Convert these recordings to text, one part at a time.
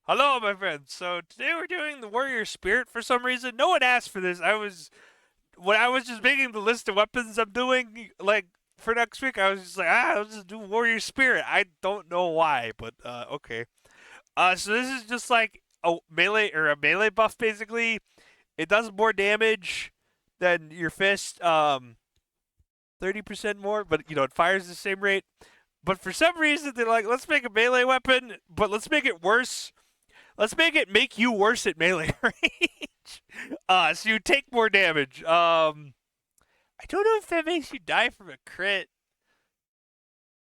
Hello, my friends. So today we're doing the Warrior Spirit for some reason. No one asked for this. When I was just making the list of weapons I'm doing, like for next week, I was just like, I'll just do Warrior Spirit. I don't know why, but okay. So this is just like a melee buff basically. It does more damage than your fist, 30% more, but it fires the same rate. But for some reason, they're like, let's make a melee weapon, but let's make it worse. Let's make you worse at melee range. So you take more damage. I don't know if that makes you die from a crit.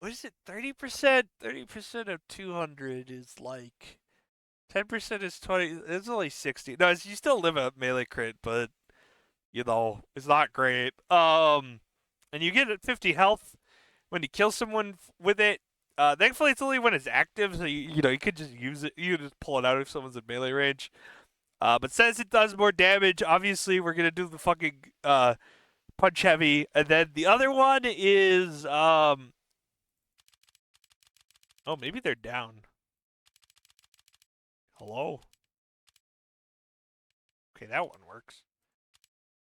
What is it? 30%? 30% of 200 is like 10% is 20. It's only 60. No, you still live a melee crit, but it's not great. And you get 50 health when you kill someone with it. Thankfully, it's only when it's active, so you could just use it. You can just pull it out if someone's in melee range. But since it does more damage, obviously we're gonna do the fucking punch heavy, and then the other one is oh, maybe they're down. Hello. Okay, that one works.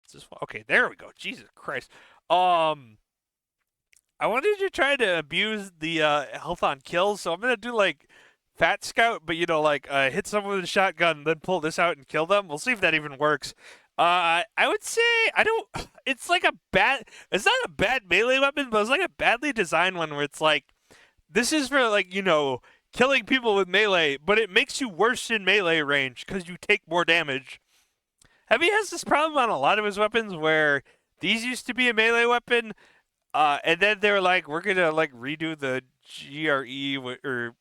It's this one. Okay, there we go. Jesus Christ. Um, I wanted to try to abuse the health on kills, so I'm gonna do like Fat Scout, but hit someone with a shotgun, then pull this out and kill them. We'll see if that even works. I would say I don't. It's like a bad. It's not a bad melee weapon, but it's like a badly designed one where it's like this is for killing people with melee, but it makes you worse in melee range because you take more damage. Heavy has this problem on a lot of his weapons where these used to be a melee weapon, and then they were like, we're gonna like redo the GRE or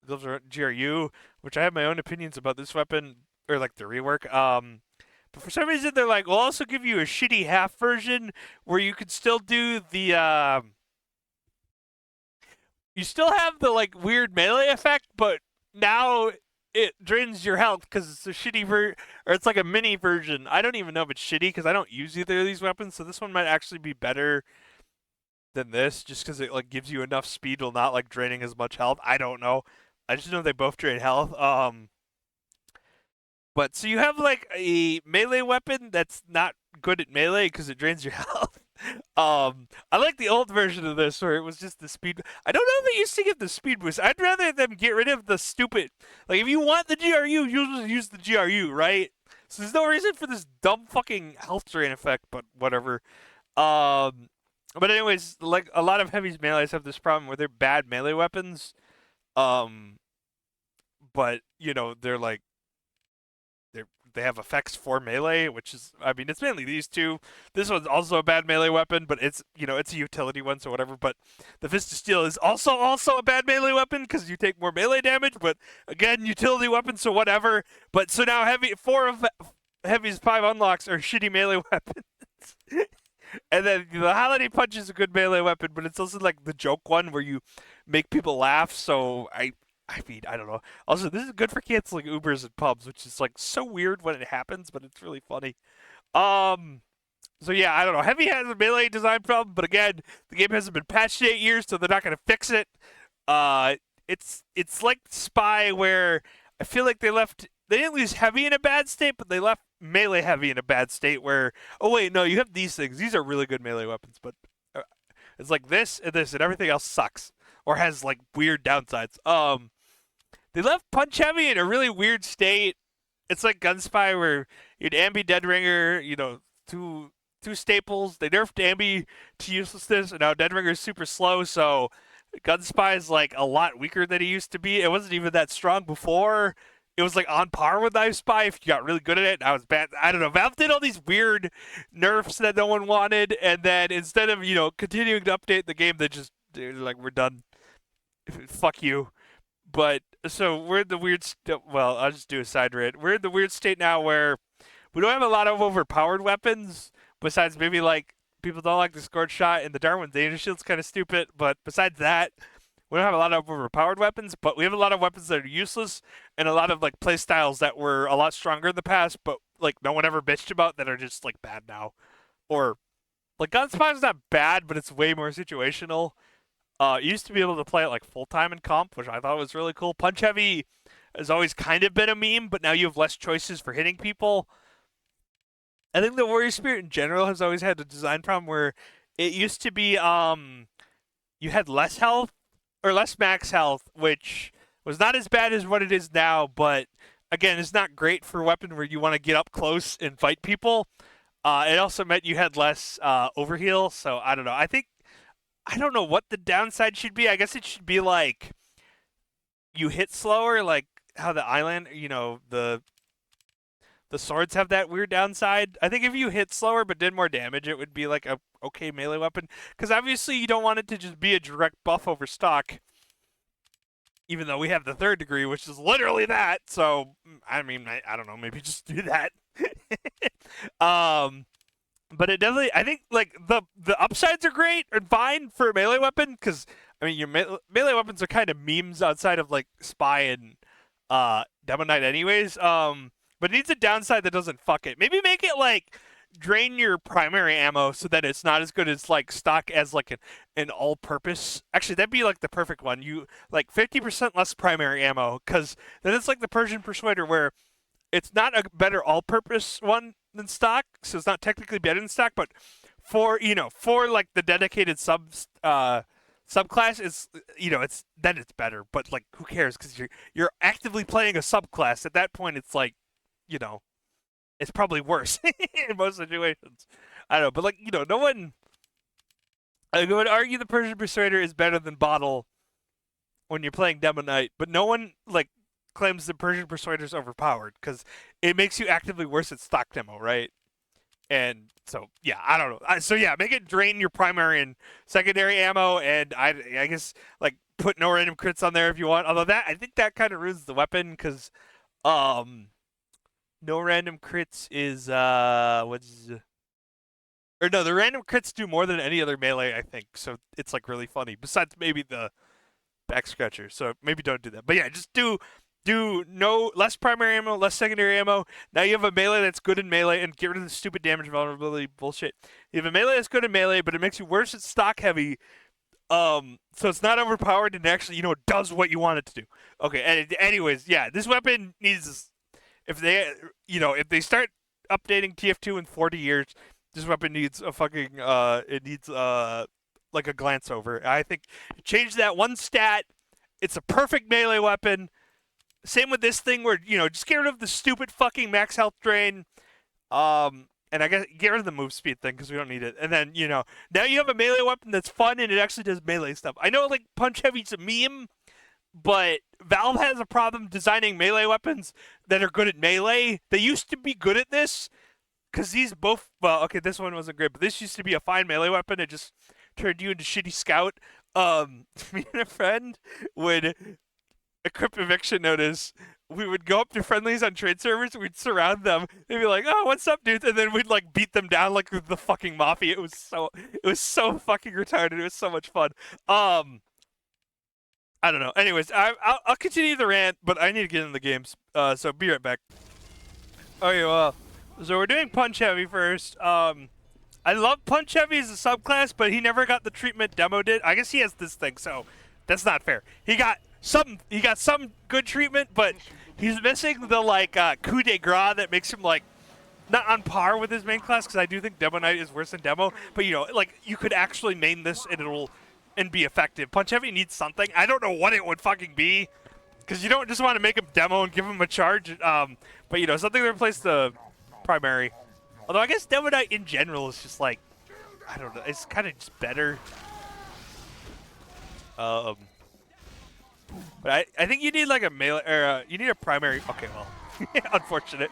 those are GRU, which I have my own opinions about this weapon or like the rework. But for some reason they're like, we'll also give you a shitty half version where you can still do the you still have the like weird melee effect, but now it drains your health because it's a shitty or it's like a mini version. I don't even know if it's shitty because I don't use either of these weapons, so this one might actually be better than this just because it like gives you enough speed while not like draining as much health. I don't know. I just know they both drain health. But so you have like a melee weapon that's not good at melee because it drains your health. I like the old version of this where it was just the speed. I don't know if it used to give the speed boost. I'd rather them get rid of the stupid. Like if you want the GRU, you just use the GRU, right? So there's no reason for this dumb fucking health drain effect, but whatever. Um, but anyways, like a lot of heavies melees have this problem where they're bad melee weapons. Um, but they're like they have effects for melee, which is I mean it's mainly these two. This one's also a bad melee weapon, but it's a utility one, so whatever. But the Fist of Steel is also a bad melee weapon because you take more melee damage, but again utility weapon, so whatever. But so now four of Heavy's five unlocks are shitty melee weapons. And then the Holiday Punch is a good melee weapon, but it's also like the joke one where you make people laugh. So I mean, I don't know. Also, this is good for canceling Ubers and pubs, which is like so weird when it happens, but it's really funny. Um, so yeah, I don't know. Heavy has a melee design problem, but again, the game hasn't been patched in 8 years, so they're not gonna fix it. Uh, it's like Spy, where I feel like they didn't lose Heavy in a bad state, but they left melee Heavy in a bad state. Where oh wait, no, you have these things. These are really good melee weapons, but it's like this, and everything else sucks or has like weird downsides. They left Punch Heavy in a really weird state. It's like Gunspy where you'd Ambi Deadringer, two staples. They nerfed Ambi to uselessness, and now Deadringer's super slow, so Gunspy is like a lot weaker than he used to be. It wasn't even that strong before. It was like on par with Knife Spy if you got really good at it. Now it's bad. I don't know. Valve did all these weird nerfs that no one wanted, and then instead of continuing to update the game, they're like we're done. Fuck you. But so we're in the well, I'll just do a side rant. We're in the weird state now where we don't have a lot of overpowered weapons. Besides, maybe like people don't like the Scorch Shot and the Darwin Danger Shield's kind of stupid. But besides that, we don't have a lot of overpowered weapons. But we have a lot of weapons that are useless and a lot of like play styles that were a lot stronger in the past, but like no one ever bitched about that are just like bad now. Or like Gunspot's not bad, but it's way more situational. You used to be able to play it like full time in comp, which I thought was really cool. Punch Heavy has always kind of been a meme, but now you have less choices for hitting people. I think the Warrior Spirit in general has always had a design problem where it used to be you had less health or less max health, which was not as bad as what it is now, but again, it's not great for a weapon where you want to get up close and fight people. It also meant you had less overheal, so I don't know. I don't know what the downside should be. I guess it should be like you hit slower, like how the island, the swords have that weird downside. I think if you hit slower but did more damage, it would be like a okay melee weapon. Because obviously you don't want it to just be a direct buff over stock. Even though we have the third degree, which is literally that. So I mean, I don't know. Maybe just do that. But it definitely, I think like the upsides are great and fine for a melee weapon because I mean your melee weapons are kind of memes outside of like Spy and Demo Knight anyways. But it needs a downside that doesn't fuck it. Maybe make it like drain your primary ammo so that it's not as good as like stock as like an all-purpose. Actually, that'd be like the perfect one. You like 50% less primary ammo because then it's like the Persian Persuader where it's not a better all-purpose one than stock, so it's not technically better than stock, but for like the dedicated subclass is it's then it's better. But like who cares because you're actively playing a subclass. At that point, it's like it's probably worse in most situations. I don't know, but like, no one. I would argue the Persian Persuader is better than Bottle when you're playing Demo Knight, but no one like claims the Persian Persuader is overpowered because it makes you actively worse at stock demo, right? And so yeah, I don't know. So yeah, make it drain your primary and secondary ammo, and I guess like put no random crits on there if you want. Although I think that kind of ruins the weapon because no random crits is the random crits do more than any other melee, I think. So it's like really funny. Besides maybe the back scratcher. So maybe don't do that. But yeah, just do no less primary ammo, less secondary ammo. Now you have a melee that's good in melee, and get rid of the stupid damage vulnerability bullshit. You have a melee that's good in melee, but it makes you worse at stock heavy. So it's not overpowered and actually, does what you want it to do. Okay, and anyways, yeah, this weapon needs if they start updating TF2 in 40 years, this weapon needs a fucking it needs like a glance over. I think change that one stat. It's a perfect melee weapon. Same with this thing where just get rid of the stupid fucking max health drain. And I guess get rid of the move speed thing because we don't need it. And then now you have a melee weapon that's fun and it actually does melee stuff. I know like Punch Heavy's a meme, but Valve has a problem designing melee weapons that are good at melee. They used to be good at this because these both. Well, okay, this one wasn't great, but this used to be a fine melee weapon. It just turned you into shitty scout. Me and a friend would equip eviction notice. We would go up to friendlies on trade servers. We'd surround them. They'd be like, "Oh, what's up, dude?" And then we'd like beat them down like the fucking mafia. It was so fucking retarded. It was so much fun. I don't know. Anyways, I'll continue the rant, but I need to get in the games. So be right back. Okay, well, so we're doing Punch Heavy first. I love Punch Heavy as a subclass, but he never got the treatment Demo did. I guess he has this thing, so that's not fair. He got some good treatment, but he's missing the like coup de grace that makes him like not on par with his main class. Because I do think Demo Knight is worse than Demo, but like you could actually main this and be effective. Punch Heavy needs something. I don't know what it would fucking be, because you don't just want to make him Demo and give him a charge. But something to replace the primary. Although I guess Demo Knight in general is just like, I don't know, it's kind of just better. But I think you need like a melee, or you need a primary. Okay, well, unfortunate.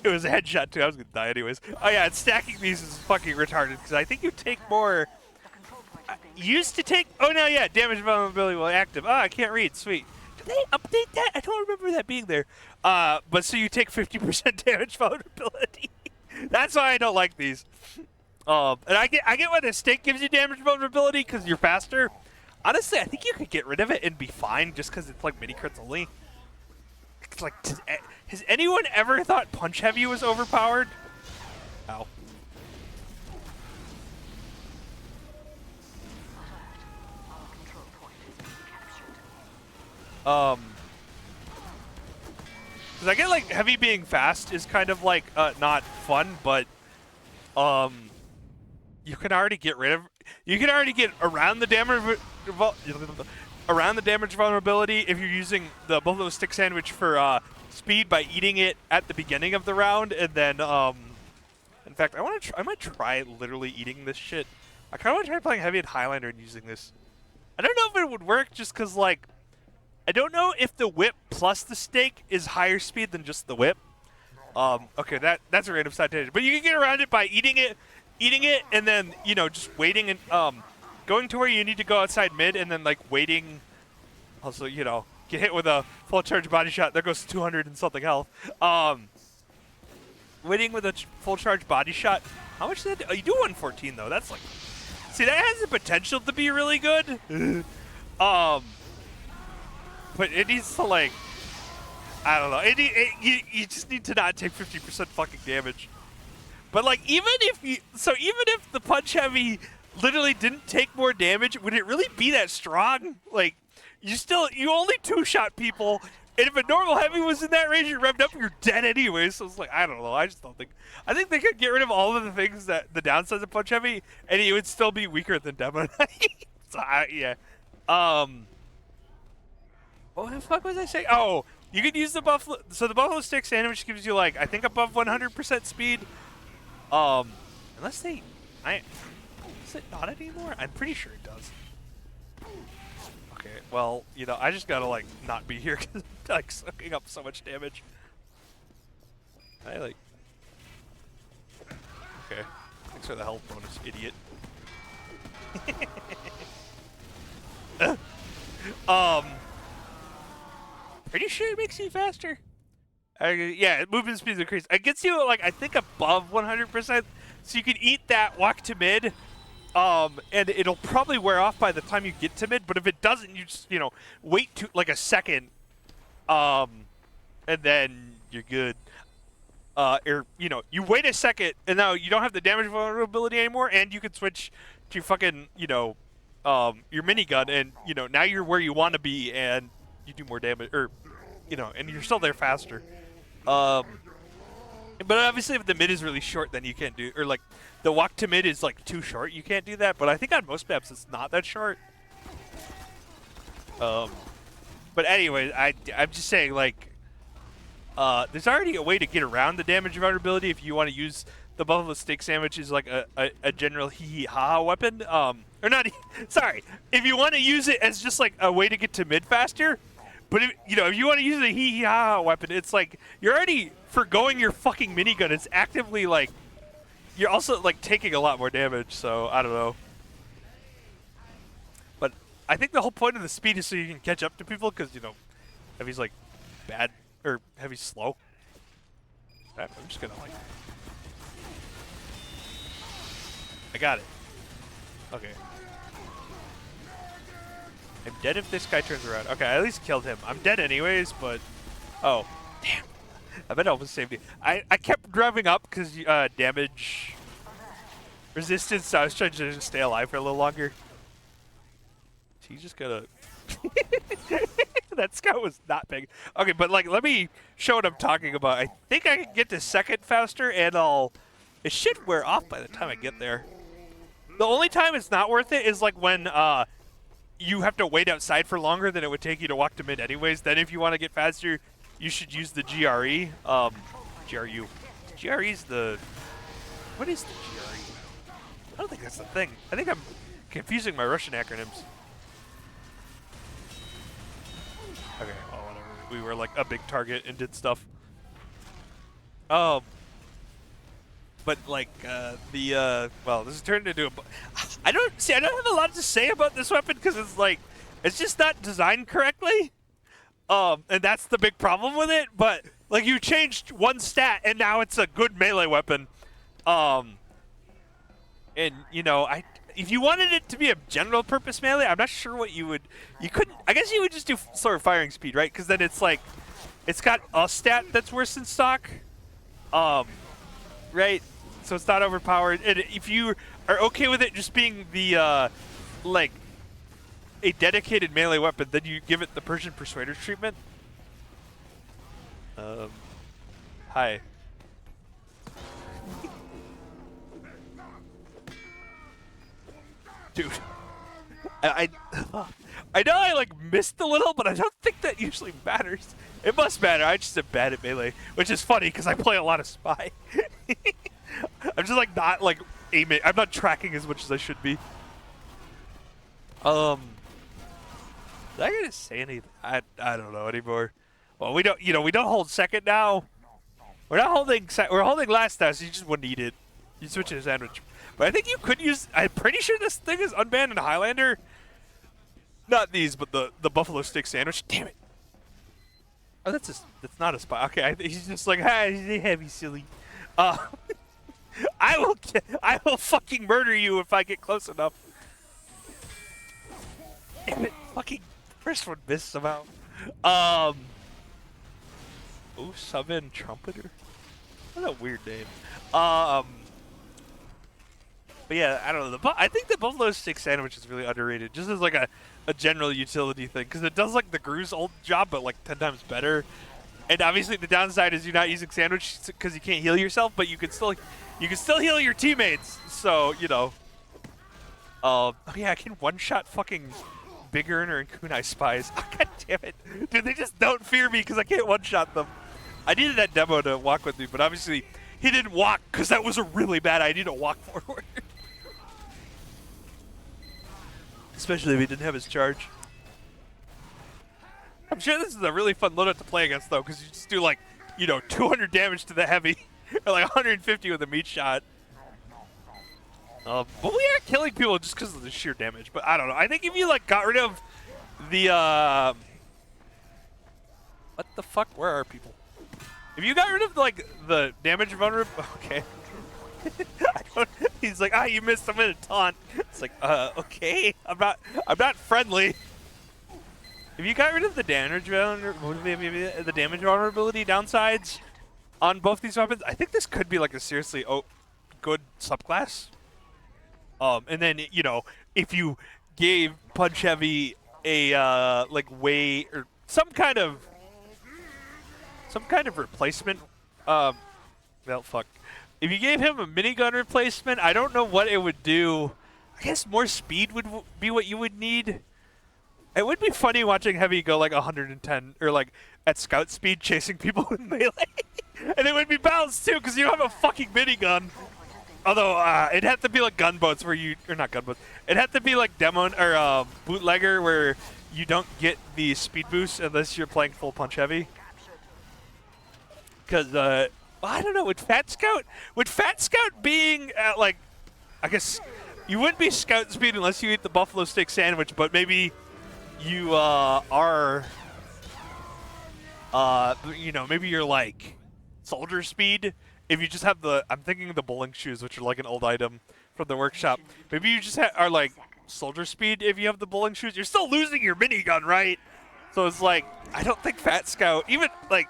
It was a headshot too. I was gonna die anyways. Oh yeah, and stacking these is fucking retarded because I think you take more. Used to take. Oh no, yeah, damage vulnerability while active. Oh, I can't read. Sweet. Did they update that? I don't remember that being there. But so you take 50% damage vulnerability. That's why I don't like these. And I get why the stake gives you damage vulnerability because you're faster. Honestly, I think you could get rid of it and be fine just because it's like mini crits only. It's like, has anyone ever thought Punch Heavy was overpowered? Ow. Because I get like heavy being fast is kind of like not fun, but you can already get rid of. You can already get around the damage vulnerability if you're using the Buffalo Stick Sandwich for speed by eating it at the beginning of the round, and then in fact, I might try literally eating this shit. I kind of want to try playing heavy at Highlander and using this. I don't know if it would work just because like. I don't know if the whip plus the steak is higher speed than just the whip. Okay, that's a random side tangent. But you can get around it by eating it, and then, you know, just waiting and going to where you need to go outside mid and then, like, waiting. Also, you know, get hit with a full charge body shot. There goes 200 and something health. Waiting with a full charge body shot. How much did that do? Oh, you do 114, though. That's, like... See, that has the potential to be really good. But it needs to, like, I don't know. You just need to not take 50% fucking damage. But, like, even if the punch heavy literally didn't take more damage, would it really be that strong? Like, you only two-shot people, and if a normal heavy was in that range and revved up, you're dead anyway. So it's like, I don't know. I just don't think. I think they could get rid of all of the things that the downsides of punch heavy, and it would still be weaker than Demo Knight. So, yeah. What the fuck was I saying? Oh, you could use the Buffalo. So the Buffalo Stick Sandwich gives you, like, I think above 100% speed. Unless they, is it not anymore? I'm pretty sure it does. Okay, well, you know, I just gotta, like, not be here because I'm, like, sucking up so much damage. Okay. Thanks for the health bonus, idiot. Pretty sure it makes you faster. Yeah, movement speed increase. It gets you, like, I think above 100%. So you can eat that, walk to mid, and it'll probably wear off by the time you get to mid. But if it doesn't, you just, you know, wait like a second, and then you're good. Or, you know, you wait a second, and now you don't have the damage vulnerability anymore, and you can switch to fucking, you know, your minigun, and, you know, now you're where you want to be, and you do more damage, or, you know, and you're still there faster. But obviously if the mid is really short, then you can't do, or like the walk to mid is like too short, you can't do that. But I think on most maps it's not that short. But anyway, I'm just saying, like, there's already a way to get around the damage vulnerability if you want to use the Buffalo Stick Sandwich as like a general hee-hee-ha-ha weapon. Or not, sorry, if you want to use it as just like a way to get to mid faster. But if, you know, if you want to use a hee-hee-ha weapon, it's like you're already forgoing your fucking minigun. It's actively like you're also like taking a lot more damage. So I don't know. But I think the whole point of the speed is so you can catch up to people, because, you know, Heavy's like bad, or Heavy's slow. I'm just gonna like. I got it. Okay. I'm dead if this guy turns around. Okay, I at least killed him. I'm dead anyways, but... Oh. Damn. I bet I almost saved you. I kept driving up because damage resistance, so I was trying to just stay alive for a little longer. He's just gonna... That scout was not big. Okay, but, like, let me show what I'm talking about. I think I can get to second faster, and it should wear off by the time I get there. The only time it's not worth it is, like, when, you have to wait outside for longer than it would take you to walk to mid anyways. Then if you want to get faster, you should use the GRE. GRU. GRE's the... What is the GRE? I don't think that's the thing. I think I'm confusing my Russian acronyms. Okay, well, whatever. We were like a big target and did stuff. But like well, this is turned into a... I don't have a lot to say about this weapon because it's like, it's just not designed correctly. And that's the big problem with it. But like, you changed one stat and now it's a good melee weapon. And you know, if you wanted it to be a general purpose melee, I'm not sure what you couldn't, I guess you would just do slower firing speed, right? Because then it's like, it's got a stat that's worse than stock. Right? So it's not overpowered. And if you are okay with it just being the, like, a dedicated melee weapon, then you give it the Persian Persuader treatment. Hi. Dude. I I know I like missed a little, but I don't think that usually matters. It must matter. I just am bad at melee, which is funny because I play a lot of spy. I'm just like not like aiming. I'm not tracking as much as I should be. Did I gonna say anything? I don't know anymore. Well, we don't we don't hold second now. We're not holding we're holding last now, so you just wouldn't eat it. You switch it to sandwich. But I think you could use. I'm pretty sure this thing is unbanned in Highlander. Not these, but the buffalo stick sandwich. Damn it. Oh, that's not a spy. Okay, he's just like, hi, heavy, silly. I will fucking murder you if I get close enough. Damn it, fucking first one missed somehow. Oh, summon trumpeter. What a weird name. But yeah, I don't know. I think the buffalo stick sandwich is really underrated, just as like a general utility thing, because it does like the Gru's old job, but like 10 times better. And obviously the downside is you're not using sandwich because you can't heal yourself, but you can still heal your teammates. So oh yeah, I can one-shot fucking Big Earner and Kunai spies. Oh, God damn it, dude! They just don't fear me because I can't one-shot them. I needed that demo to walk with me, but obviously he didn't walk because that was a really bad idea to walk forward. Especially if he didn't have his charge. I'm sure this is a really fun loadout to play against, though, because you just do, like, 200 damage to the heavy, or like 150 with a meat shot. But we are killing people just because of the sheer damage. But I don't know. I think if you, like, got rid of the, what the fuck? Where are people? If you got rid of, like, the damage vulnerability... Okay. He's like, you missed. I'm in a taunt. It's like, okay. I'm not friendly. If you got rid of the damage vulnerability downsides on both these weapons, I think this could be like a seriously good subclass. And then if you gave Punch Heavy a like way or some kind of replacement, well, fuck. If you gave him a minigun replacement, I don't know what it would do. I guess more speed would be what you would need. It would be funny watching Heavy go like 110 or like at scout speed chasing people with melee. And it would be balanced too because you don't have a fucking minigun. Although it'd have to be like gunboats where or not gunboats. It'd have to be like demo or bootlegger where you don't get the speed boost unless you're playing full Punch Heavy. Because I don't know, would Fat Scout being at like, I guess you wouldn't be scout speed unless you eat the buffalo stick sandwich, but maybe you are, maybe you're like soldier speed. If you just have I'm thinking of the bowling shoes, which are like an old item from the workshop. Maybe you just are like soldier speed if you have the bowling shoes. You're still losing your minigun, right? So it's like, I don't think Fat Scout, even like,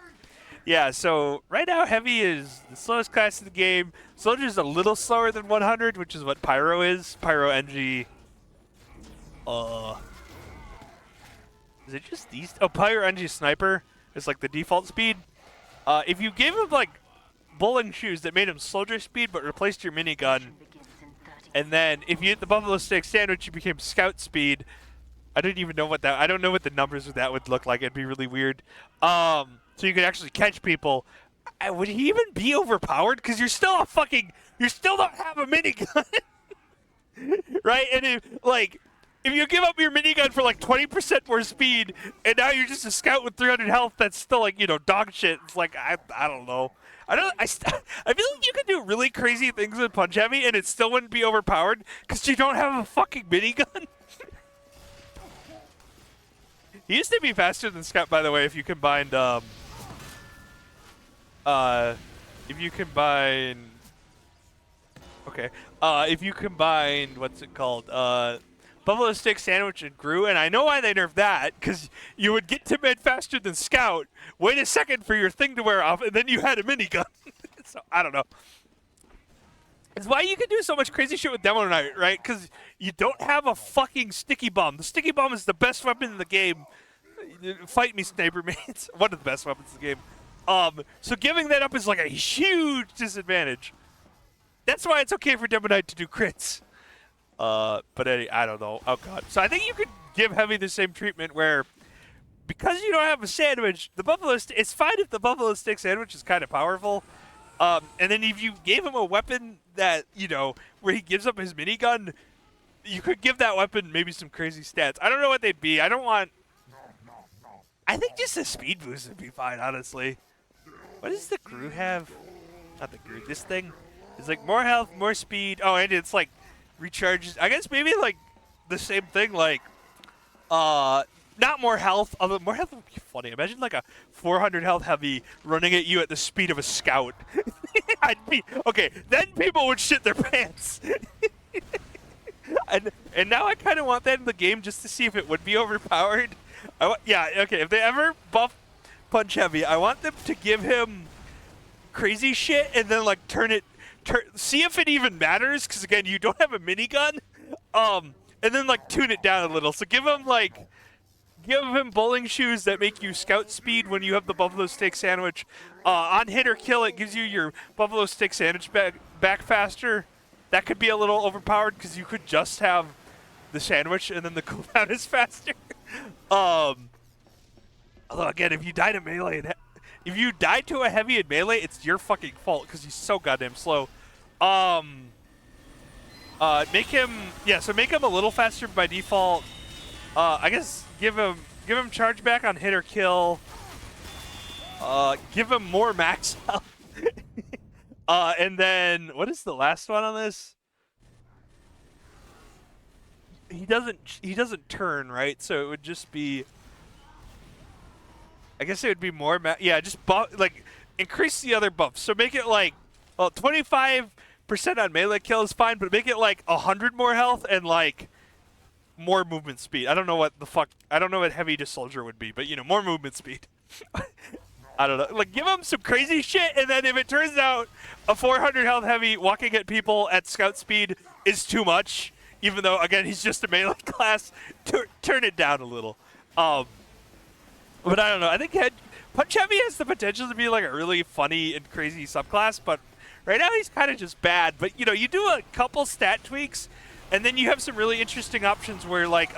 yeah, so right now Heavy is the slowest class in the game. Soldier's a little slower than 100, which is what Pyro is. Pyro NG. Is it just these? Oh, Pyro NG Sniper is like the default speed. If you gave him like bowling shoes that made him soldier speed but replaced your minigun, and then if you hit the buffalo stick sandwich, you became scout speed. I don't even know what that. I don't know what the numbers of that would look like. It'd be really weird. So you could actually catch people. Would he even be overpowered? Because you still don't have a minigun, right? And if you give up your minigun for like 20% more speed, and now you're just a scout with 300 health, that's still like dog shit. It's like I don't know. I feel like you could do really crazy things with Punch Heavy, and it still wouldn't be overpowered because you don't have a fucking minigun. He used to be faster than Scout, by the way, if you combined, what's it called, Buffalo Stick Sandwich and Gru, and I know why they nerfed that, because you would get to mid faster than Scout, wait a second for your thing to wear off, and then you had a minigun. So, I don't know. It's why you can do so much crazy shit with Demo Knight, right? Because you don't have a fucking sticky bomb. The sticky bomb is the best weapon in the game. Fight me, sniper mates. One of the best weapons in the game. So giving that up is like a huge disadvantage. That's why it's okay for Demo Knight to do crits. But I don't know. Oh god. So I think you could give Heavy the same treatment where, because you don't have a sandwich, the Buffalo it's fine if the Buffalo Stick sandwich is kind of powerful. And then if you gave him a weapon that, you know, where he gives up his minigun, you could give that weapon maybe some crazy stats. I don't know what they'd be. I think just a speed boost would be fine, honestly. What does the Gru have? Not the Gru. This thing is like more health, more speed. Oh, and it's like recharges. I guess maybe like the same thing. Like, not more health. Although more health would be funny. Imagine like a 400 health Heavy running at you at the speed of a scout. I'd be okay. Then people would shit their pants. and now I kind of want that in the game just to see if it would be overpowered. Yeah. Okay. If they ever buff Punch Heavy, I want them to give him crazy shit and then like see if it even matters, because again, you don't have a minigun, and then like tune it down a little. So give him bowling shoes that make you scout speed when you have the Buffalo Stick sandwich. On hit or kill, it gives you your Buffalo Stick sandwich back faster. That could be a little overpowered because you could just have the sandwich and then the cooldown is faster. Although again, if you die to melee, if you die to a Heavy in melee, it's your fucking fault because he's so goddamn slow. Make him a little faster by default. I guess give him charge back on hit or kill. Give him more max health. And then what is the last one on this? He doesn't turn, right? So it would just be, I guess it would be more just buff, like increase the other buffs. So make it like, well, 25% on melee kill is fine, but make it like 100 more health and like more movement speed. I don't know what Heavy to Soldier would be, but you know, more movement speed. I don't know. Like, give him some crazy shit, and then if it turns out a 400 health Heavy walking at people at scout speed is too much, even though, again, he's just a melee class, turn it down a little. But I don't know. I think Punch Heavy has the potential to be like a really funny and crazy subclass, but right now he's kind of just bad. But, you know, you do a couple stat tweaks, and then you have some really interesting options where, like,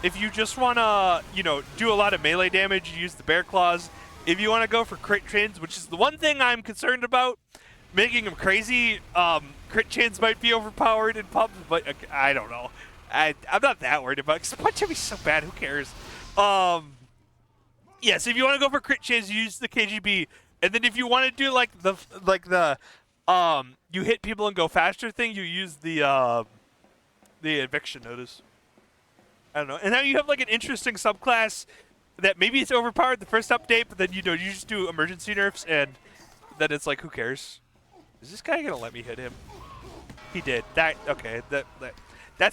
if you just want to, you know, do a lot of melee damage, you use the Bear Claws. If you want to go for crit chains, which is the one thing I'm concerned about, making them crazy, crit chains might be overpowered in pubs, but I don't know. I'm not that worried about it, because Punch Heavy's so bad, who cares? So if you want to go for crit chains, you use the KGB, and then if you want to do like the you hit people and go faster thing, you use the eviction notice. I don't know. And now you have like an interesting subclass that maybe it's overpowered the first update, but then you just do emergency nerfs, and then it's like, who cares? Is this guy gonna let me hit him? He did. That's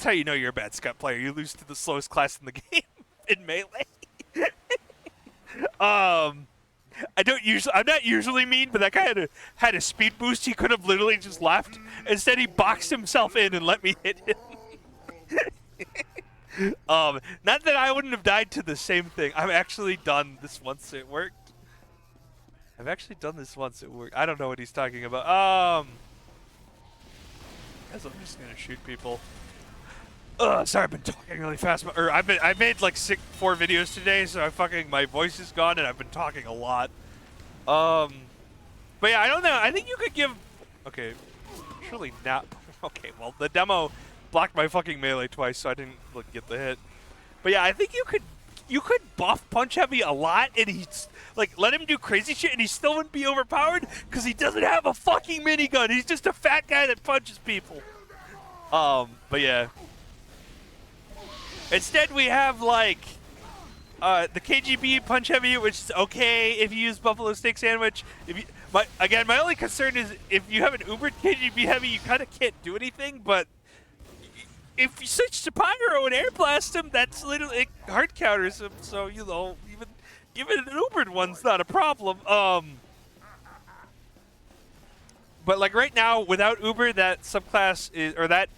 how you know you're a bad scout player. You lose to the slowest class in the game in melee. I'm not usually mean, but that guy had a speed boost. He could have literally just left. Instead, he boxed himself in and let me hit him. Not that I wouldn't have died to the same thing. I've actually done this once. It worked. I don't know what he's talking about. Guess I'm just gonna shoot people. Sorry, I've been talking really fast. I made like 4 videos today, so my voice is gone, and I've been talking a lot. But yeah, I don't know. I think you could give. Okay, surely not. Okay, well the demo blocked my fucking melee twice, so I didn't get the hit. But yeah, I think you could buff Punch Heavy a lot, and he's like let him do crazy shit, and he still wouldn't be overpowered because he doesn't have a fucking minigun. He's just a fat guy that punches people. But yeah. Instead, we have like the KGB Punch Heavy, which is okay if you use Buffalo Stick Sandwich. My only concern is if you have an Uber KGB Heavy, you kind of can't do anything, but if you switch to Pyro and Air Blast him, that's literally hard counters him. So you know, even an Ubered one's not a problem. But like right now, without Uber, that subclass is that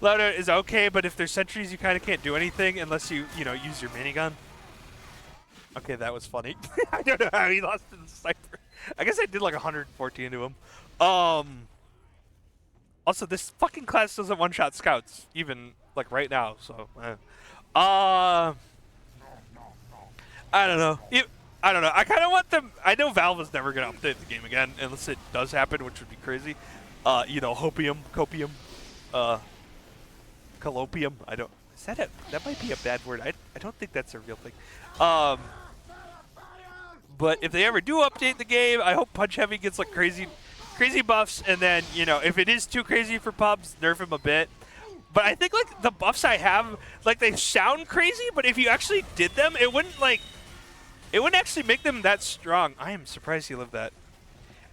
loadout is okay. But if there's sentries, you kind of can't do anything unless you use your minigun. Okay, that was funny. I don't know how he lost to the sniper. I guess I did like 114 to him. Also, this fucking class doesn't one-shot scouts, even like right now. So, I don't know. I don't know. I kind of want them. I know Valve is never gonna update the game again unless it does happen, which would be crazy. You know, copium, collopium. I don't. Is that that might be a bad word. I don't think that's a real thing. But if they ever do update the game, I hope Punch Heavy gets like crazy buffs, and then, you know, if it is too crazy for pubs, nerf him a bit. But I think like the buffs I have, like they sound crazy, but if you actually did them, it wouldn't actually make them that strong. I am surprised he lived that.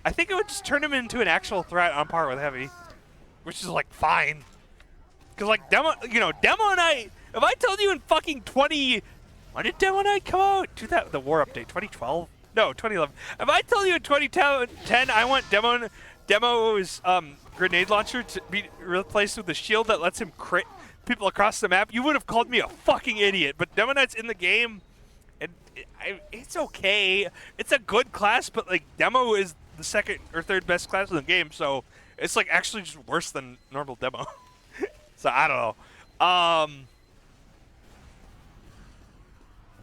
I think it would just turn him into an actual threat on par with Heavy, which is like fine. Cause like Demo Knight, if I told you in fucking when did Demo Knight come out? The war update, 2012? No, 2011. If I told you in 2010 I want Demo's grenade launcher to be replaced with a shield that lets him crit people across the map, you would have called me a fucking idiot. But Demo Knight's in the game, and it's okay. It's a good class, but like Demo is the second or third best class in the game, so it's like actually just worse than normal Demo. So I don't know.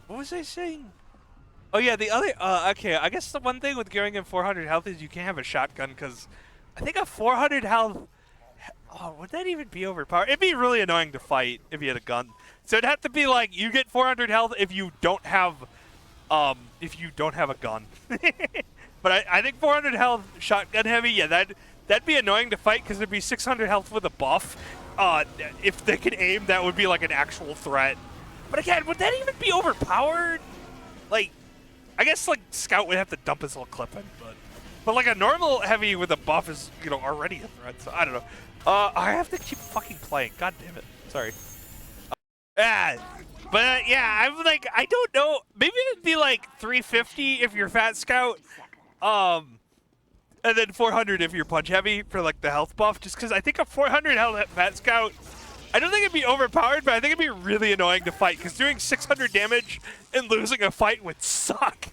What was I saying? Oh yeah, the other, okay, I guess the one thing with going in 400 health is you can't have a shotgun, because I think a 400 health, oh, would that even be overpowered? It'd be really annoying to fight if you had a gun. So it'd have to be like, you get 400 health if you don't have a gun. But I think 400 health shotgun heavy, yeah, that'd be annoying to fight, because it'd be 600 health with a buff. If they could aim, that would be like an actual threat. But again, would that even be overpowered? Like, I guess like Scout would have to dump his little clip in, but like a normal heavy with a buff is, you know, already a threat. So I don't know. I have to keep fucking playing. God damn it. Sorry. But yeah, I'm like, I don't know. Maybe it'd be like 350 if you're Fat Scout, and then 400 if you're Punch Heavy for like the health buff. Just because I think a 400 health Fat Scout, I don't think it'd be overpowered, but I think it'd be really annoying to fight, because doing 600 damage and losing a fight would suck.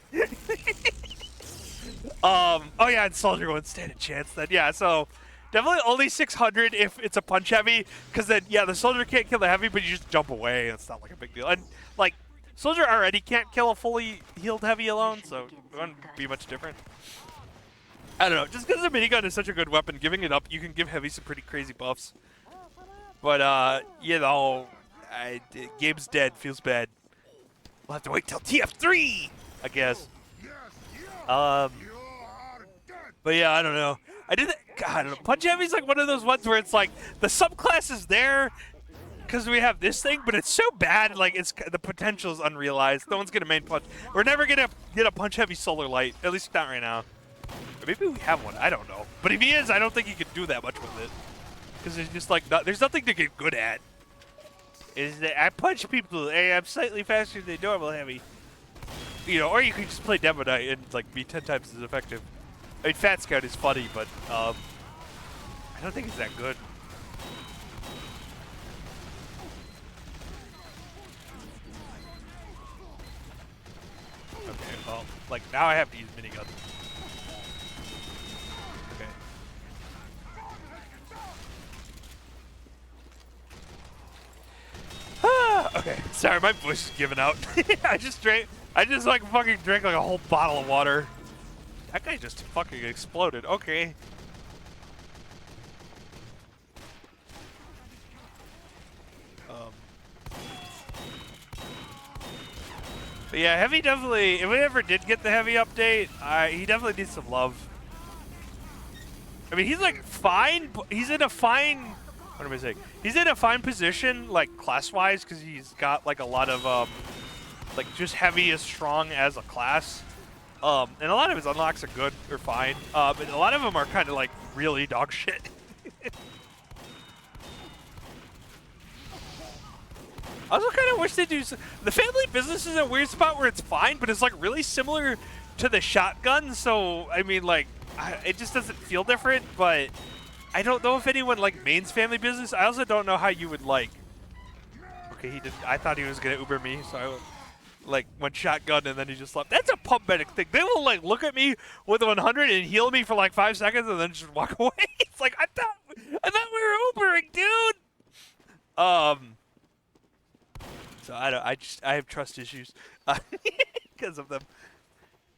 Oh yeah, and Soldier won't stand a chance then. Yeah, so definitely only 600 if it's a Punch Heavy, because then, yeah, the Soldier can't kill the Heavy, but you just jump away. It's not like a big deal. And like, Soldier already can't kill a fully healed Heavy alone, so it wouldn't be much different. I don't know, just because the minigun is such a good weapon, giving it up, you can give Heavy some pretty crazy buffs. But, you know, game's dead. Feels bad. We'll have to wait till TF3, I guess. But yeah, I don't know. God, I don't know. Punch Heavy's like one of those ones where it's like the subclass is there because we have this thing, but it's so bad, like the potential is unrealized. No one's gonna main punch. We're never gonna get a Punch Heavy Solar Light, at least not right now. Or maybe we have one. I don't know. But if he is, I don't think he could do that much with it. Because there's just like there's nothing to get good at. Is that I punch people, hey, I'm slightly faster than normal Heavy. You know, or you can just play Demo Knight and like be 10 times as effective. I mean, Fat Scout is funny, but I don't think it's that good. Okay, well, like now I have to use minigun. Okay, sorry, my voice is giving out. I just like fucking drank like a whole bottle of water. That guy just fucking exploded. Okay. But yeah, Heavy definitely, if we ever did get the Heavy update, he definitely needs some love. I mean, he's like fine, but he's in a fine, what am I saying? He's in a fine position, like class-wise, because he's got like a lot of, like just Heavy is strong as a class. And a lot of his unlocks are good or fine, but a lot of them are kind of like really dog shit. I also kind of wish they do. The family business is a weird spot where it's fine, but it's like really similar to the shotgun. So I mean, like, it just doesn't feel different. But I don't know if anyone like mains family business. I also don't know how you would like. Okay, he did. I thought he was gonna Uber me, so like one shotgun and then he just left. That's a pump medic thing. They will like look at me with 100 and heal me for like 5 seconds and then just walk away. It's like I thought we were Ubering, dude. So I have trust issues because of them.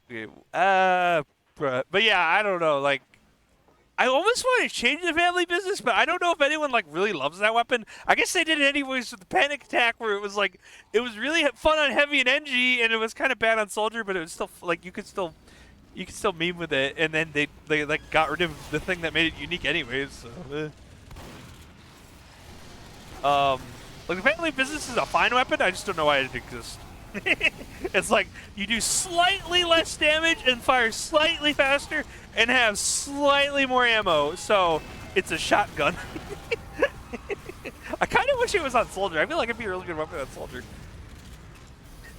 Okay, but yeah, I don't know. Like, I almost want to change the family business, but I don't know if anyone like really loves that weapon. I guess they did it anyways with the panic attack, where it was like it was really fun on heavy and NG, and it was kind of bad on soldier, but it was still like you could still meme with it. And then they like got rid of the thing that made it unique anyways. So, like the family business is a fine weapon. I just don't know why it exists. It's like you do slightly less damage and fire slightly faster and have slightly more ammo, so it's a shotgun. I kind of wish it was on soldier. I feel like it'd be a really good weapon on soldier.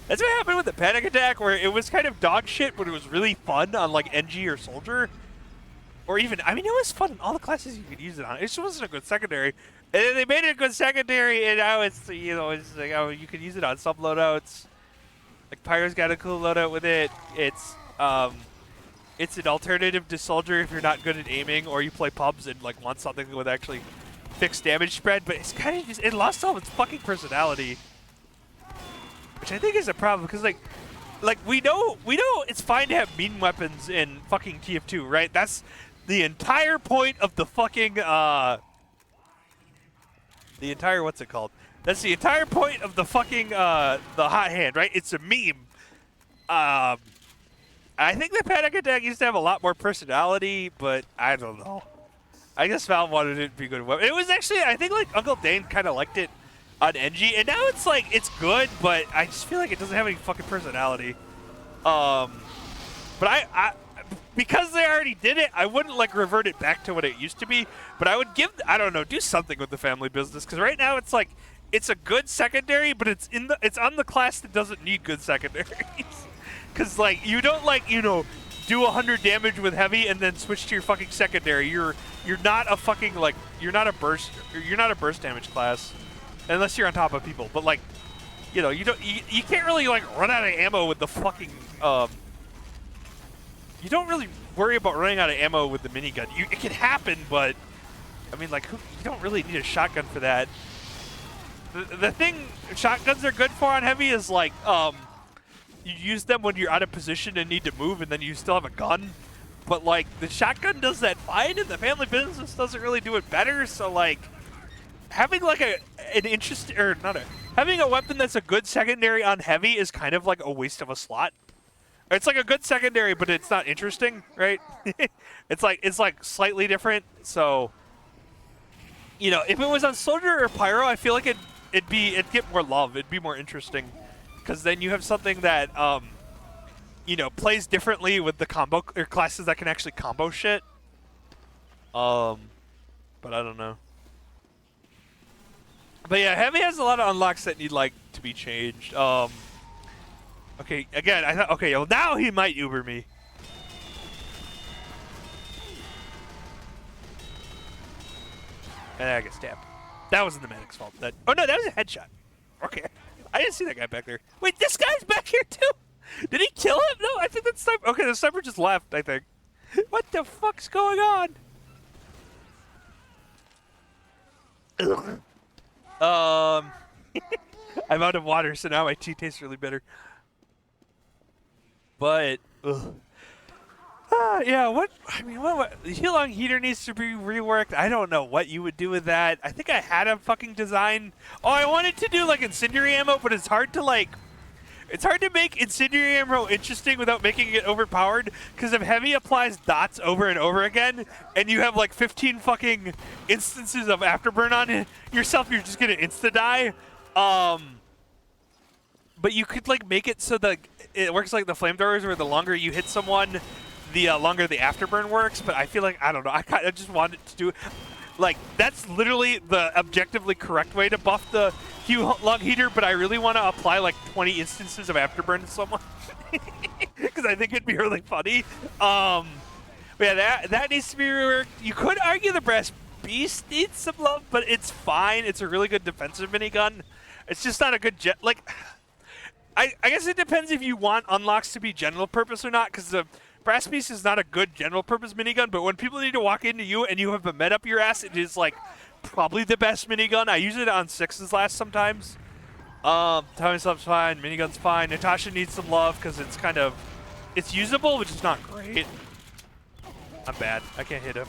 That's what happened with the panic attack, where it was kind of dog shit, but it was really fun on like NG or soldier, or even it was fun in all the classes you could use it on. It just wasn't a good secondary, and then they made it a good secondary, and now it's it's like you could use it on some loadouts. Like Pyro's got a cool loadout with it. It's an alternative to soldier if you're not good at aiming or you play pubs and like want something with actually fixed damage spread. But it's kind of just it lost all its fucking personality, which I think is a problem because like we know it's fine to have mean weapons in fucking TF2, right? That's the entire point of the fucking what's it called? That's the entire point of the fucking the hot hand, right? It's a meme. I think the panic attack used to have a lot more personality, but I don't know. I guess Valve wanted it to be good. It was actually, I think, like Uncle Dane kind of liked it on NG, and now it's like it's good, but I just feel like it doesn't have any fucking personality. But I because they already did it, I wouldn't like revert it back to what it used to be. But I would do something with the family business, because right now it's like. It's a good secondary, but it's on the class that doesn't need good secondaries. Because like you don't do 100 damage with heavy and then switch to your fucking secondary. You're not a fucking you're not a burst damage class, unless you're on top of people. But like you can't really like run out of ammo with the fucking you don't really worry about running out of ammo with the minigun. It can happen, but I mean like you don't really need a shotgun for that. The thing shotguns are good for on heavy is like you use them when you're out of position and need to move, and then you still have a gun. But like the shotgun does that fine, and the family business doesn't really do it better. So like having like having a weapon that's a good secondary on heavy is kind of like a waste of a slot. It's like a good secondary, but it's not interesting, right? it's like slightly different. So if it was on soldier or pyro, I feel like it'd get more love. It'd be more interesting, because then you have something that plays differently with the combo or classes that can actually combo shit. But I don't know. But yeah, heavy has a lot of unlocks that need like to be changed. Okay, again, I thought well now he might Uber me. And I get stabbed. That wasn't the medic's fault. Oh no, that was a headshot. Okay. I didn't see that guy back there. Wait, this guy's back here too? Did he kill him? No, I think that's sniper. Okay, the sniper just left, I think. What the fuck's going on? I'm out of water, so now my tea tastes really bitter. But yeah, what the Heal-On heater needs to be reworked. I don't know what you would do with that. I think I had a fucking design. Oh, I wanted to do like incendiary ammo, but it's hard to make incendiary ammo interesting without making it overpowered, because if heavy applies dots over and over again and you have like 15 fucking instances of afterburn on yourself, you're just gonna insta die. But you could like make it so that it works like the flamethrowers, where the longer you hit someone, the longer the afterburn works. But I feel like, I don't know, I just wanted to do, like, that's literally the objectively correct way to buff the Heal-On heater, but I really want to apply like 20 instances of afterburn to someone, because I think it'd be really funny. But yeah, that needs to be reworked. You could argue the Brass Beast needs some love, but it's fine. It's a really good defensive minigun. It's just not a good jet. Like, I guess it depends if you want unlocks to be general purpose or not, because the brass piece is not a good general purpose minigun, but when people need to walk into you and you have a med up your ass, it is like probably the best minigun. I use it on 6s last sometimes. Tommy Slup's fine, minigun's fine. Natasha needs some love because it's usable, which is not great. I'm bad. I can't hit him.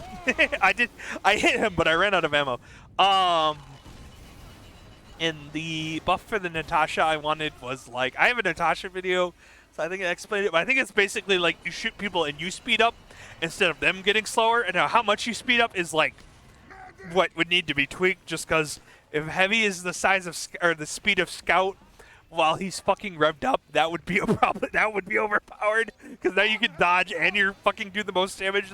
I hit him, but I ran out of ammo. And the buff for the Natasha I wanted was like, I have a Natasha video, so I think I explained it, but I think it's basically like you shoot people and you speed up instead of them getting slower, and how much you speed up is like what would need to be tweaked, just because if Heavy is the size of, or the speed of Scout while he's fucking revved up, that would be a problem. That would be overpowered, because now you can dodge and you're fucking do the most damage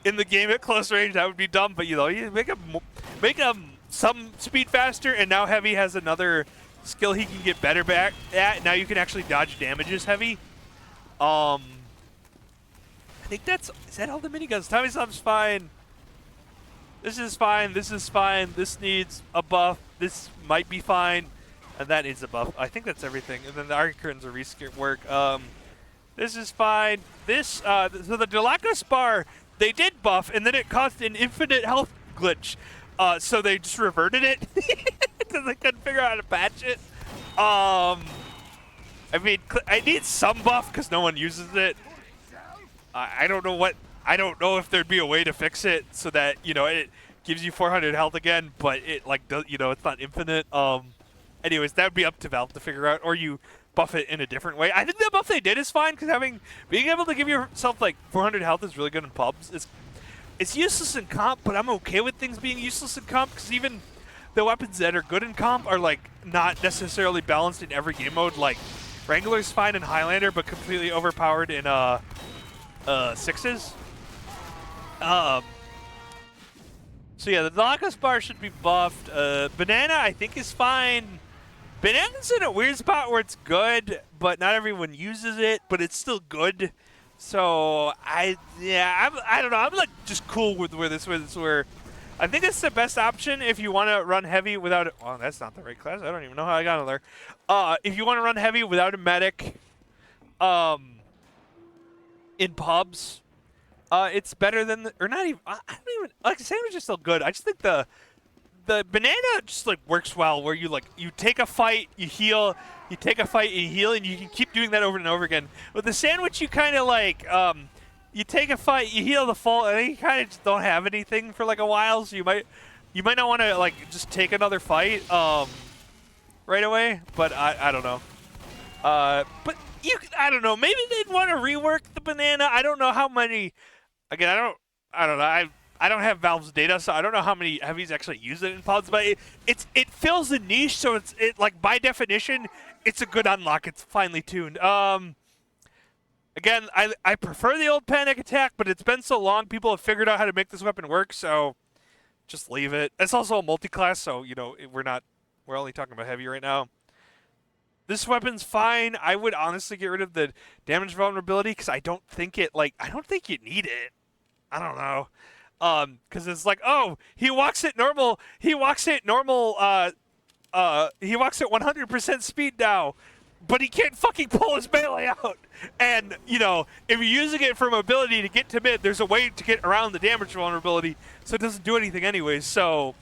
in the game at close range. That would be dumb, but you know, you make him some speed faster, and now Heavy has another skill he can get better back at. Now you can actually dodge damages Heavy. I think is that all the miniguns? Tommy Slup's fine. This is fine. This is fine. This needs a buff. This might be fine. And that needs a buff. I think that's everything. And then the Arctic Curtains are reskin work. This is fine. This, so the Delacos bar, they did buff, and then it caused an infinite health glitch. So they just reverted it because they couldn't figure out how to patch it. I mean, I need some buff because no one uses it. I don't know if there'd be a way to fix it so that, you know, it gives you 400 health again, but it like does, you know, it's not infinite. Anyways, that would be up to Valve to figure out, or you buff it in a different way. I think the buff they did is fine because being able to give yourself like 400 health is really good in pubs. It's useless in comp, but I'm okay with things being useless in comp because even the weapons that are good in comp are like not necessarily balanced in every game mode. Like Wrangler's fine in Highlander, but completely overpowered in 6s. So yeah, the Delacos bar should be buffed. Banana I think is fine. Banana's in a weird spot where it's good, but not everyone uses it, but it's still good. So I don't know. I'm like just cool with where this was. Where I think it's the best option if you want to run heavy without it. Well, that's not the right class. I don't even know how I got on there. If you want to run heavy without a medic, in pubs, it's better than or not even. I don't even like the sandwich is still good. I just think the banana just like works well, where you take a fight, you heal. You take a fight, you heal, and you can keep doing that over and over again. With the sandwich, you kind of like, you take a fight, you heal the full, and then you kind of just don't have anything for like a while. So you might not want to like just take another fight right away. But I don't know. But I don't know. Maybe they'd want to rework the banana. I don't know how many. Again, I don't know. I don't have Valve's data, so I don't know how many heavies actually use it in pods, but it fills a niche, so it's like by definition, it's a good unlock. It's finely tuned. Again, I prefer the old panic attack, but it's been so long, people have figured out how to make this weapon work, so just leave it. It's also a multi-class, so you know we're only talking about heavy right now. This weapon's fine. I would honestly get rid of the damage vulnerability because I don't think you need it. I don't know. Because it's like, oh, he walks at 100% speed now, but he can't fucking pull his melee out. And, you know, if you're using it for mobility to get to mid, there's a way to get around the damage vulnerability, so it doesn't do anything anyways. So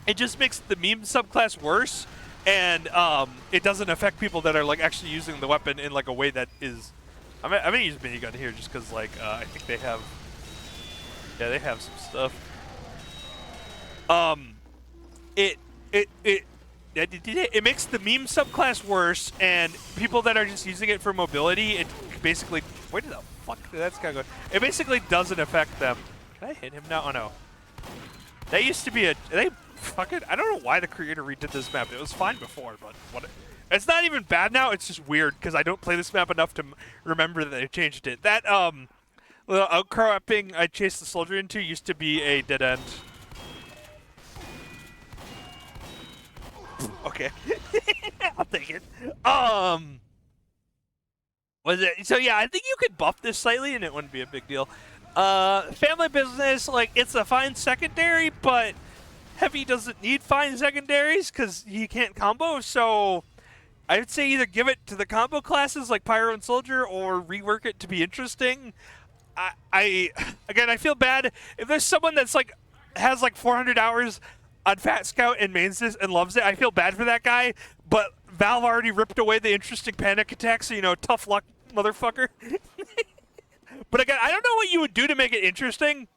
it just makes the meme subclass worse, and it doesn't affect people that are like actually using the weapon in like a way that is. I'm gonna use minigun here just because like I think they have. Yeah, they have some stuff. It makes the meme subclass worse, and people that are just using it for mobility, it basically. Where did the fuck did that guy go? It basically doesn't affect them. Can I hit him now? Oh no. That used to be a. They fucking. I don't know why the creator redid this map. It was fine before, but what? It's not even bad now. It's just weird because I don't play this map enough to remember that they changed it. That little outcropping I chased the soldier into used to be a dead end. Okay. I'll take it. Was it? So yeah, I think you could buff this slightly and it wouldn't be a big deal. Family business, like it's a fine secondary, but heavy doesn't need fine secondaries because he can't combo, so I would say either give it to the combo classes like Pyro and Soldier, or rework it to be interesting. Again, I feel bad if there's someone that's like has like 400 hours on Fat Scout and mains this and loves it. I feel bad for that guy, but Valve already ripped away the interesting panic attack, so tough luck, motherfucker. But again, I don't know what you would do to make it interesting.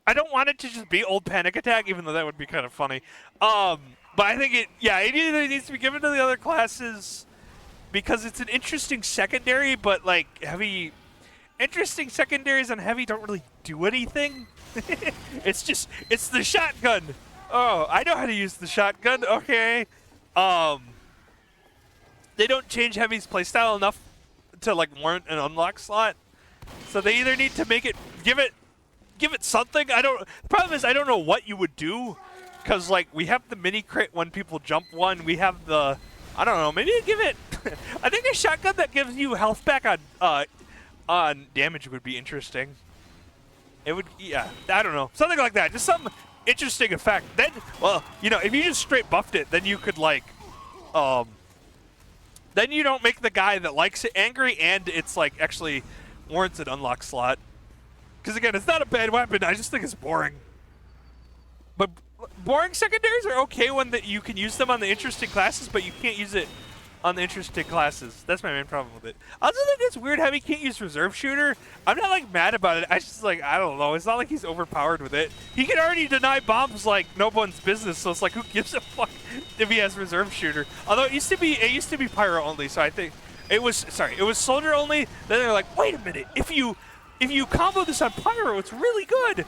I don't want it to just be old panic attack, even though that would be kind of funny. But I think it either needs to be given to the other classes because it's an interesting secondary, but like heavy. Interesting secondaries on heavy don't really do anything. It's the shotgun. Oh, I know how to use the shotgun. Okay. They don't change heavy's playstyle enough to like warrant an unlock slot. So they either need to give it something. The problem is I don't know what you would do, because like we have the mini crit when people jump one. We have the, I don't know, maybe give it. I think a shotgun that gives you health back on damage would be interesting. It would, yeah, I don't know, something like that. Just some interesting effect. Then, well, if you just straight buffed it, then you could like, then you don't make the guy that likes it angry, and it's like actually warrants an unlock slot. Because again, it's not a bad weapon. I just think it's boring. But boring secondaries are okay when you can use them on the interesting classes, but you can't use it on the interesting classes. That's my main problem with it. I also think it's weird Heavy can't use Reserve Shooter. I'm not like mad about it. I just like, I don't know. It's not like he's overpowered with it. He can already deny bombs like no one's business, so it's like, who gives a fuck if he has Reserve Shooter? Although it used to be Pyro only, so I think it was Soldier only. Then they're like, wait a minute, if you combo this on Pyro, it's really good.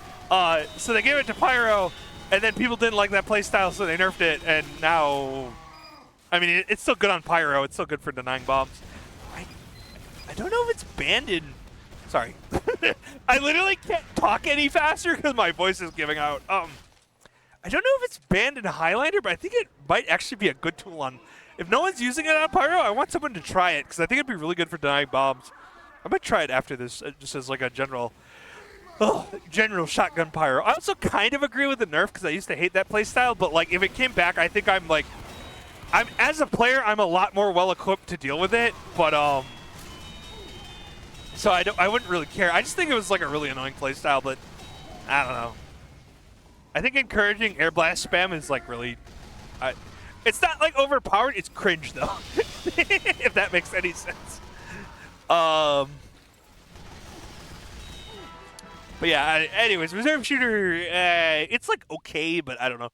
So they gave it to Pyro, and then people didn't like that playstyle, so they nerfed it, and now, I mean, it's still good on Pyro. It's still good for denying bombs. I don't know if it's banned in... Sorry. I literally can't talk any faster because my voice is giving out. I don't know if it's banned in Highlander, but I think it might actually be a good tool on... If no one's using it on Pyro, I want someone to try it, because I think it'd be really good for denying bombs. I might try it after this, just as like a general shotgun Pyro. I also kind of agree with the nerf, because I used to hate that playstyle, but like if it came back, I think as a player, I'm a lot more well-equipped to deal with it, but so I wouldn't really care. I just think it was like a really annoying playstyle, but I don't know. I think encouraging air blast spam is like really, it's not like overpowered. It's cringe though, if that makes any sense. But yeah. Anyways, Reserve Shooter, it's like okay, but I don't know.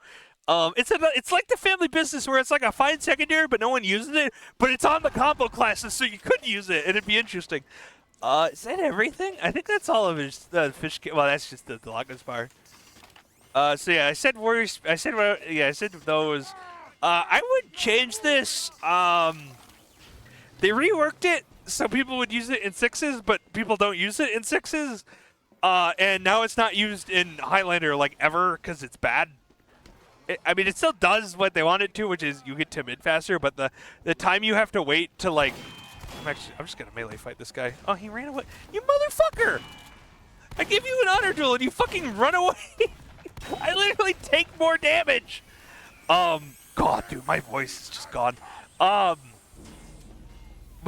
It's like the family business where it's like a fine secondary, but no one uses it. But it's on the combo classes, so you could use it, and it'd be interesting. Is that everything? I think that's all of his fish. Well, that's just the Lockness bar. So yeah, I said Warriors. I said those. I would change this. They reworked it so people would use it in 6s, but people don't use it in 6s. And now it's not used in Highlander like ever because it's bad. I mean, it still does what they want it to, which is you get to mid faster, but the time you have to wait to like... I'm just going to melee fight this guy. Oh, he ran away. You motherfucker! I give you an honor duel and you fucking run away! I literally take more damage! God, dude, my voice is just gone. But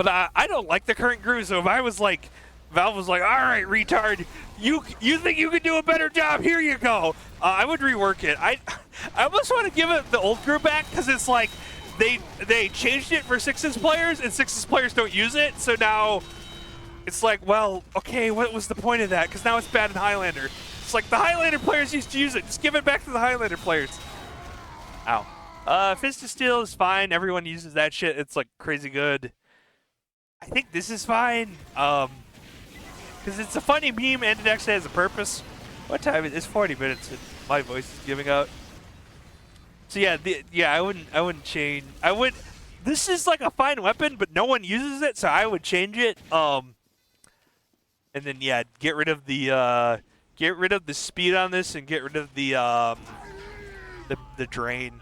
I don't like the current groove, so if I was like... Valve was like, all right, retard, you think you could do a better job? Here you go. I would rework it. I almost want to give it the old crew back because it's like they changed it for 6s players and 6s players don't use it. So now it's like, well, okay, what was the point of that? Because now it's bad in Highlander. It's like the Highlander players used to use it. Just give it back to the Highlander players. Ow. Fist of Steel is fine. Everyone uses that shit. It's like crazy good. I think this is fine. Because it's a funny meme and it actually has a purpose. What time is it? It's 40 minutes and my voice is giving out. So yeah, I wouldn't change. This is like a fine weapon, but no one uses it, so I would change it. And then yeah, get rid of the speed on this and get rid of the drain.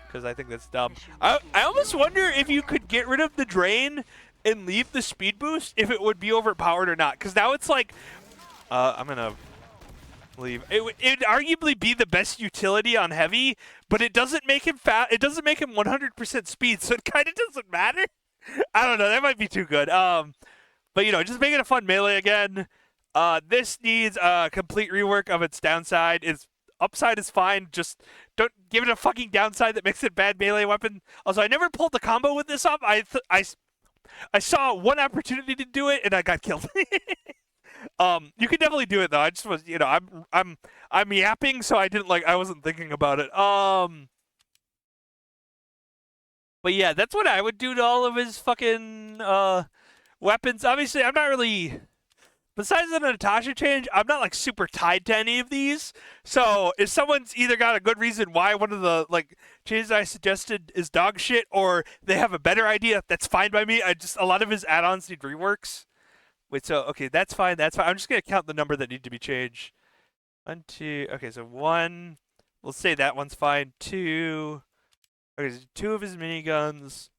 Because I think that's dumb. I almost wonder if you could get rid of the drain and leave the speed boost, if it would be overpowered or not. Because now it's like, let believe it would arguably be the best utility on heavy, but it doesn't make him fast. It doesn't make him 100% speed, so it kind of doesn't matter. I don't know. That might be too good. But just make it a fun melee again. This needs a complete rework of its downside. Its upside is fine. Just don't give it a fucking downside that makes it a bad melee weapon. Also, I never pulled the combo with this up. I saw one opportunity to do it and I got killed. You can definitely do it though. I just was, I'm yapping, so I wasn't thinking about it. But yeah, that's what I would do to all of his fucking weapons. Obviously, I'm not really. Besides the Natasha change, I'm not like super tied to any of these. So if someone's either got a good reason why one of the changes I suggested is dog shit, or they have a better idea, that's fine by me. A lot of his add-ons need reworks. Wait, so okay, that's fine. That's fine. I'm just gonna count the number that need to be changed. 1, 2. Okay, so 1. We'll say that one's fine. 2. Okay, so 2 of his miniguns.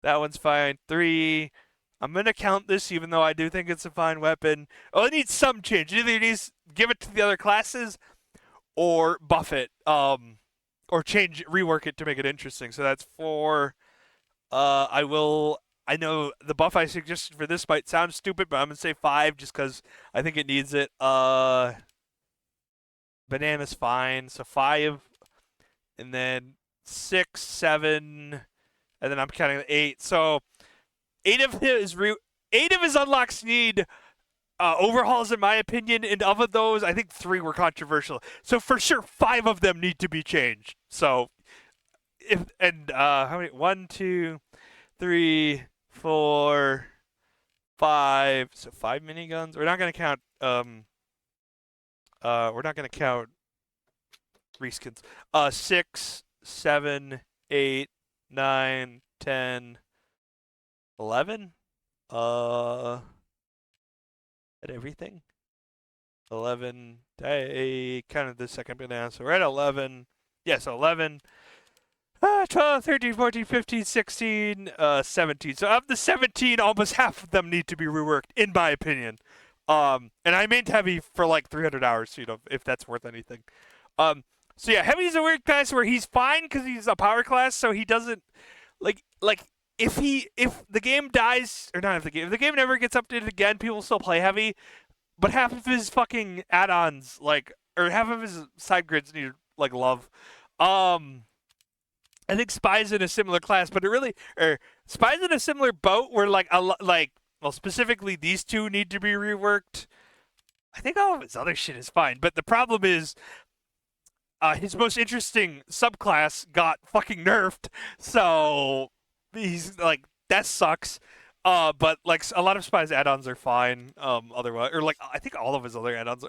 That one's fine. 3. I'm going to count this even though I do think it's a fine weapon. Oh, it needs some change. Either it needs give it to the other classes or buff it. Or rework it to make it interesting. So that's 4. I know the buff I suggested for this might sound stupid, but I'm going to say 5 just because I think it needs it. Banana's fine. So 5. And then 6, 7. And then I'm counting 8. So 8 of his unlocks need overhauls, in my opinion, and of those, I think 3 were controversial. So for sure, 5 of them need to be changed. So how many? 1, 2, 3, 4, 5. So 5 miniguns. We're not gonna count. We're not gonna count reskins. 6, 7, 8, 9, 10. 11? At everything? 11. I counted the second banana, so we're at 11. Yeah, so 11. 12, 13, 14, 15, 16, 17. So of the 17, almost half of them need to be reworked, in my opinion. And I mained heavy for like 300 hours, if that's worth anything. So yeah, heavy's a weird class where he's fine because he's a power class, so he doesn't if the game dies, or not if the game never gets updated again, people still play heavy, but half of his fucking add-ons, or half of his side grids need, love. I think Spy's in a similar class, but Spy's in a similar boat where, specifically these 2 need to be reworked. I think all of his other shit is fine, but the problem is, his most interesting subclass got fucking nerfed, so he's that sucks. But a lot of Spy's add-ons are fine. Otherwise, or I think all of his other add-ons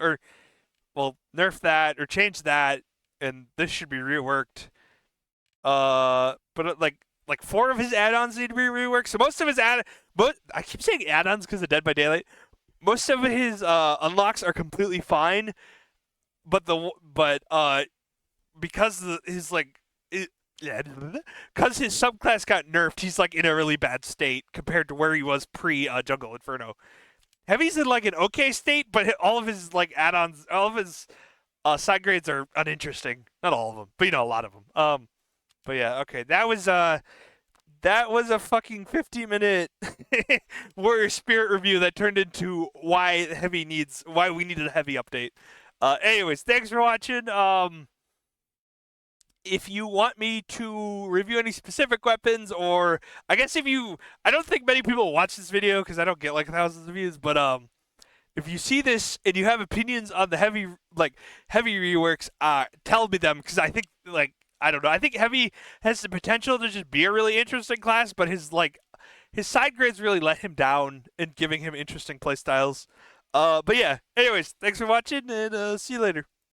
nerf that or change that, and this should be reworked. But 4 of his add-ons need to be reworked. So most of his I keep saying add-ons because of Dead by Daylight. Most of his unlocks are completely fine, but because because his subclass got nerfed, he's in a really bad state compared to where he was pre Jungle Inferno. Heavy's in an okay state, but all of his add-ons, all of his side grades are uninteresting. Not all of them, but a lot of them. But yeah, okay, that was a fucking 50-minute Warrior Spirit review that turned into why we needed a heavy update. Anyways, thanks for watching. If you want me to review any specific weapons, or I guess I don't think many people watch this video because I don't get thousands of views, but if you see this and you have opinions on the heavy reworks, tell me them, because I think I don't know. I think heavy has the potential to just be a really interesting class, but his side grades really let him down in giving him interesting playstyles. But yeah, anyways, thanks for watching, and see you later.